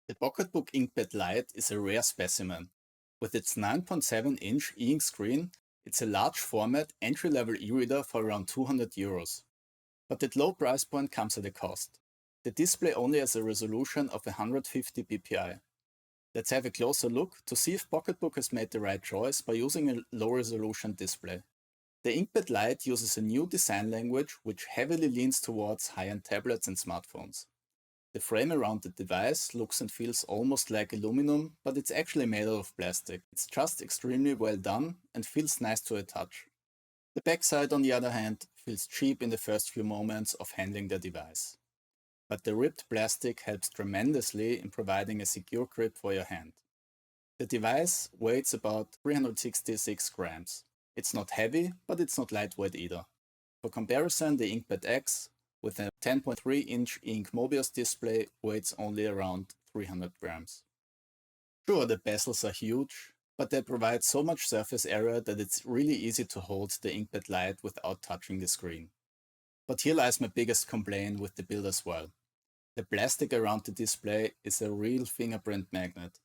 The PocketBook InkPad Lite is a rare specimen. With its 9.7-inch e-ink screen, it's a large format entry-level e-reader for around €200. But that low price point comes at a cost. The display only has a resolution of 150 ppi. Let's have a closer look to see if PocketBook has made the right choice by using a low-resolution display. The InkPad Lite uses a new design language which heavily leans towards high-end tablets and smartphones. The frame around the device looks and feels almost like aluminum, but it's actually made out of plastic. It's just extremely well done and feels nice to a touch. The backside, on the other hand, feels cheap in the first few moments of handling the device. But the ripped plastic helps tremendously in providing a secure grip for your hand. The device weighs about 366 grams. It's not heavy, but it's not lightweight either. For comparison, the InkPad X, with a 10.3-inch ink Mobius display, weighs only around 300 grams. Sure, the bezels are huge, but they provide so much surface area that it's really easy to hold the InkPad Lite without touching the screen. But here lies my biggest complaint with the build as well. The plastic around the display is a real fingerprint magnet.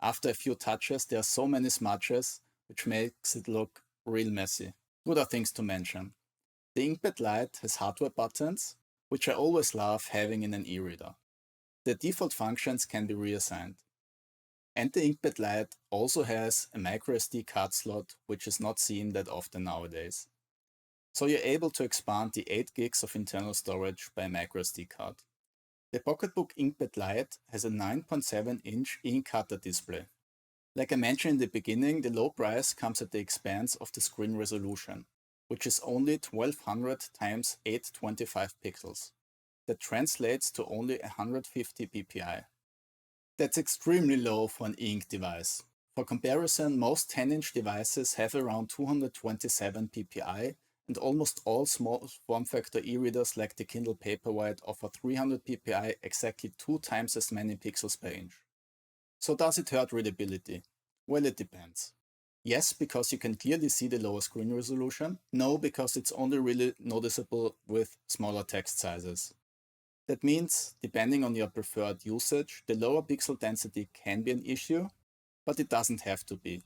After a few touches, there are so many smudges, which makes it look real messy. Good are things to mention. The InkPad Lite has hardware buttons, which I always love having in an e-reader. The default functions can be reassigned. And the InkPad Lite also has a microSD card slot, which is not seen that often nowadays. So you're able to expand the 8 gigs of internal storage by a microSD card. The PocketBook InkPad Lite has a 9.7-inch ink cutter display. Like I mentioned in the beginning, the low price comes at the expense of the screen resolution, which is only 1200 x 825 pixels. That translates to only 150 ppi. That's extremely low for an e-ink device. For comparison, most 10-inch devices have around 227 ppi, and almost all small form factor e-readers like the Kindle Paperwhite offer 300 ppi, exactly 2 times as many pixels per inch. So does it hurt readability? Well, it depends. Yes, because you can clearly see the lower screen resolution. No, because it's only really noticeable with smaller text sizes. That means, depending on your preferred usage, the lower pixel density can be an issue, but it doesn't have to be.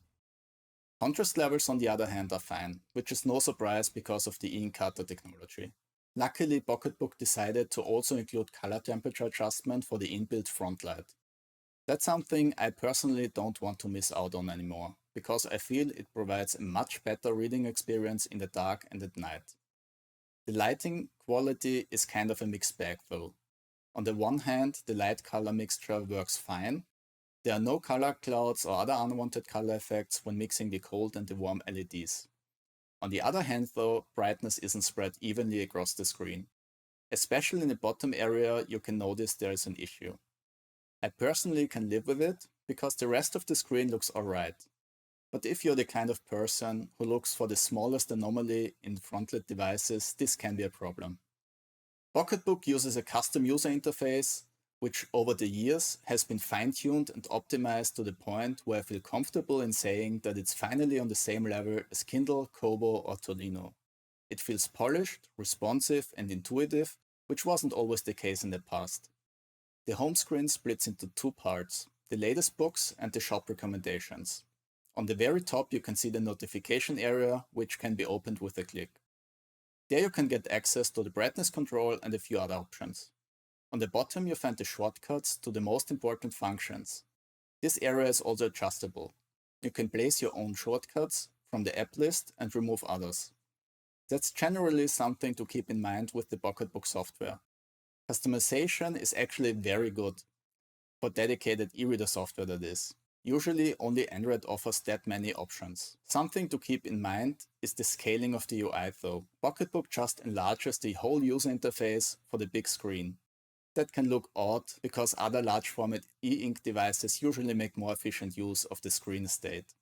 Contrast levels, on the other hand, are fine, which is no surprise because of the ink cutter technology. Luckily, PocketBook decided to also include color temperature adjustment for the inbuilt front light. That's something I personally don't want to miss out on anymore, because I feel it provides a much better reading experience in the dark and at night. The lighting quality is kind of a mixed bag though. On the one hand, the light-color mixture works fine. There are no color clouds or other unwanted color effects when mixing the cold and the warm LEDs. On the other hand though, brightness isn't spread evenly across the screen. Especially in the bottom area, you can notice there is an issue. I personally can live with it, because the rest of the screen looks alright. But if you're the kind of person who looks for the smallest anomaly in frontlit devices, this can be a problem. PocketBook uses a custom user interface, which over the years has been fine-tuned and optimized to the point where I feel comfortable in saying that it's finally on the same level as Kindle, Kobo or Tolino. It feels polished, responsive and intuitive, which wasn't always the case in the past. The home screen splits into 2 parts, the latest books and the shop recommendations. On the very top you can see the notification area, which can be opened with a click. There you can get access to the brightness control and a few other options. On the bottom you find the shortcuts to the most important functions. This area is also adjustable. You can place your own shortcuts from the app list and remove others. That's generally something to keep in mind with the PocketBook software. Customization is actually very good, for dedicated e-reader software that is. Usually only Android offers that many options. Something to keep in mind is the scaling of the UI though. PocketBook just enlarges the whole user interface for the big screen. That can look odd because other large format e-ink devices usually make more efficient use of the screen estate.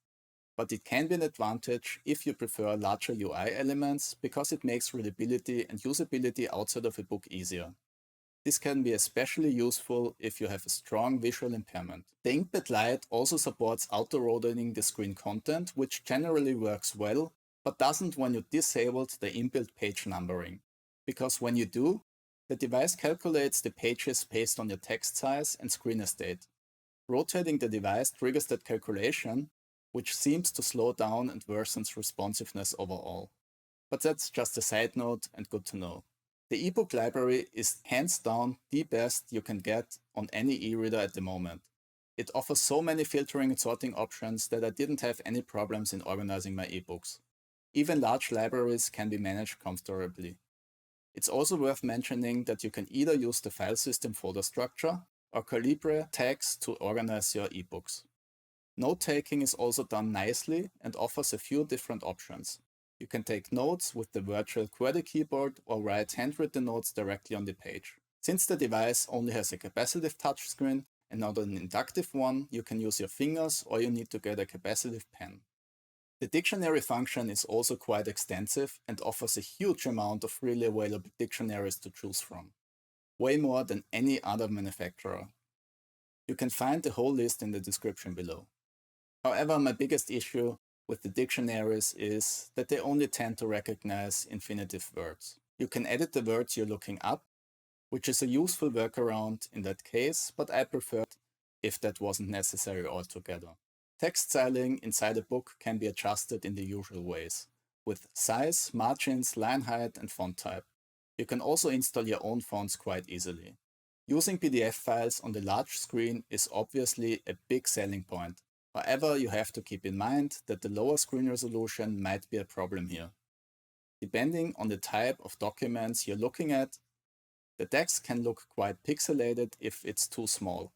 But it can be an advantage if you prefer larger UI elements, because it makes readability and usability outside of a book easier. This can be especially useful if you have a strong visual impairment. The InkPad Lite also supports auto-rotating the screen content, which generally works well, but doesn't when you disabled the inbuilt page numbering. Because when you do, the device calculates the pages based on your text size and screen estate. Rotating the device triggers that calculation, which seems to slow down and worsens responsiveness overall. But that's just a side note and good to know. The ebook library is hands down the best you can get on any e-reader at the moment. It offers so many filtering and sorting options that I didn't have any problems in organizing my ebooks. Even large libraries can be managed comfortably. It's also worth mentioning that you can either use the file system folder structure or Calibre tags to organize your ebooks. Note-taking is also done nicely and offers a few different options. You can take notes with the virtual QWERTY keyboard or write handwritten notes directly on the page. Since the device only has a capacitive touchscreen and not an inductive one, you can use your fingers or you need to get a capacitive pen. The dictionary function is also quite extensive and offers a huge amount of freely available dictionaries to choose from. Way more than any other manufacturer. You can find the whole list in the description below. However, my biggest issue with the dictionaries is that they only tend to recognize infinitive words. You can edit the words you're looking up, which is a useful workaround in that case, but I preferred if that wasn't necessary altogether. Text styling inside a book can be adjusted in the usual ways, with size, margins, line height, and font type. You can also install your own fonts quite easily. Using PDF files on the large screen is obviously a big selling point. However, you have to keep in mind that the lower screen resolution might be a problem here. Depending on the type of documents you're looking at, the text can look quite pixelated if it's too small.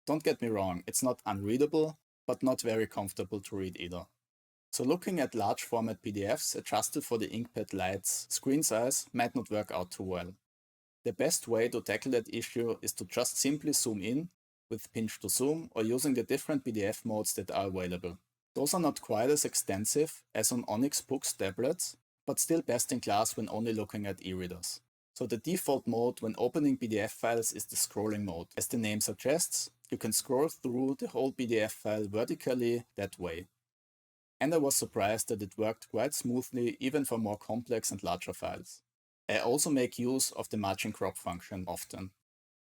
Don't get me wrong, it's not unreadable, but not very comfortable to read either. So looking at large format PDFs adjusted for the InkPad Lite's screen size might not work out too well. The best way to tackle that issue is to just simply zoom in with pinch to zoom or using the different PDF modes that are available. Those are not quite as extensive as on Onyx Books tablets, but still best in class when only looking at e-readers. So the default mode when opening PDF files is the scrolling mode. As the name suggests, you can scroll through the whole PDF file vertically that way. And I was surprised that it worked quite smoothly even for more complex and larger files. I also make use of the margin crop function often.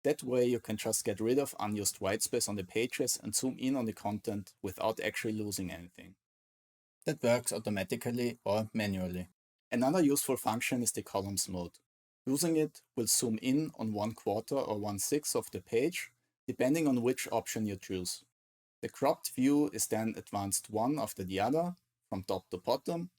That way you can just get rid of unused whitespace on the pages and zoom in on the content without actually losing anything. That works automatically or manually. Another useful function is the columns mode. Using it will zoom in on 1/4 or 1/6 of the page, depending on which option you choose. The cropped view is then advanced one after the other, from top to bottom,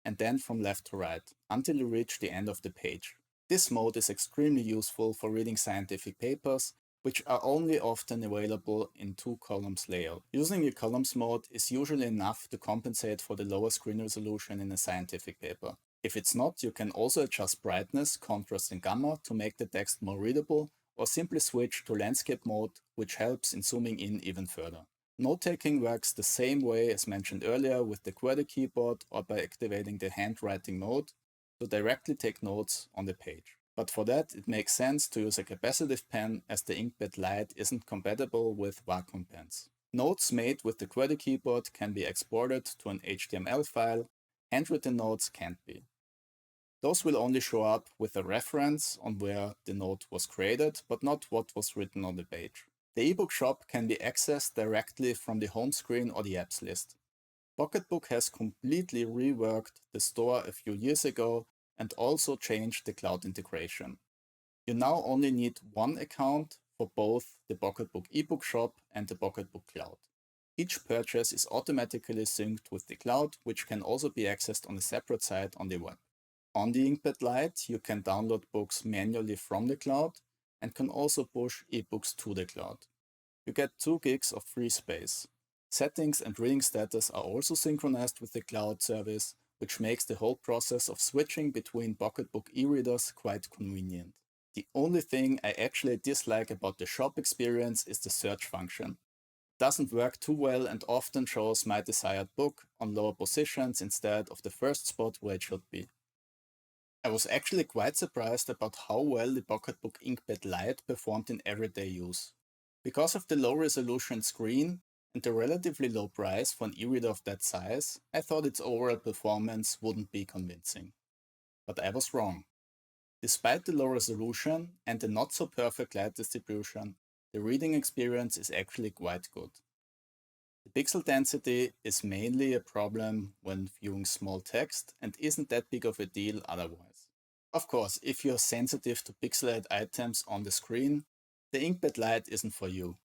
and then from left to right, until you reach the end of the page. This mode is extremely useful for reading scientific papers, which are only often available in 2 columns layout. Using the columns mode is usually enough to compensate for the lower screen resolution in a scientific paper. If it's not, you can also adjust brightness, contrast and gamma to make the text more readable, or simply switch to landscape mode, which helps in zooming in even further. Note-taking works the same way as mentioned earlier with the QWERTY keyboard or by activating the handwriting mode to directly take notes on the page. But for that, it makes sense to use a capacitive pen as the InkPad Lite isn't compatible with Wacom pens. Notes made with the QWERTY keyboard can be exported to an HTML file, handwritten notes can't be. Those will only show up with a reference on where the note was created, but not what was written on the page. The ebook shop can be accessed directly from the home screen or the apps list. PocketBook has completely reworked the store a few years ago and also changed the cloud integration. You now only need one account for both the PocketBook ebook shop and the PocketBook cloud. Each purchase is automatically synced with the cloud, which can also be accessed on a separate site on the web. On the InkPad Lite, you can download books manually from the cloud and can also push ebooks to the cloud. You get 2 gigs of free space. Settings and reading status are also synchronized with the cloud service, which makes the whole process of switching between PocketBook e-readers quite convenient. The only thing I actually dislike about the shop experience is the search function. It doesn't work too well and often shows my desired book on lower positions instead of the first spot where it should be. I was actually quite surprised about how well the PocketBook InkPad Lite performed in everyday use. Because of the low resolution screen and the relatively low price for an e-reader of that size, I thought its overall performance wouldn't be convincing. But I was wrong. Despite the low resolution and the not so perfect light distribution, the reading experience is actually quite good. The pixel density is mainly a problem when viewing small text and isn't that big of a deal otherwise. Of course, if you're sensitive to pixelated items on the screen, the InkPad Lite isn't for you.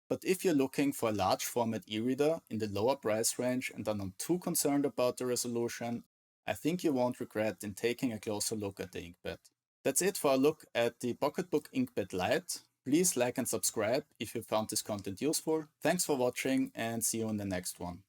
But if you're looking for a large format e-reader in the lower price range and are not too concerned about the resolution, I think you won't regret in taking a closer look at the InkPad. That's it for a look at the PocketBook InkPad Lite. Please like and subscribe if you found this content useful. Thanks for watching and see you in the next one.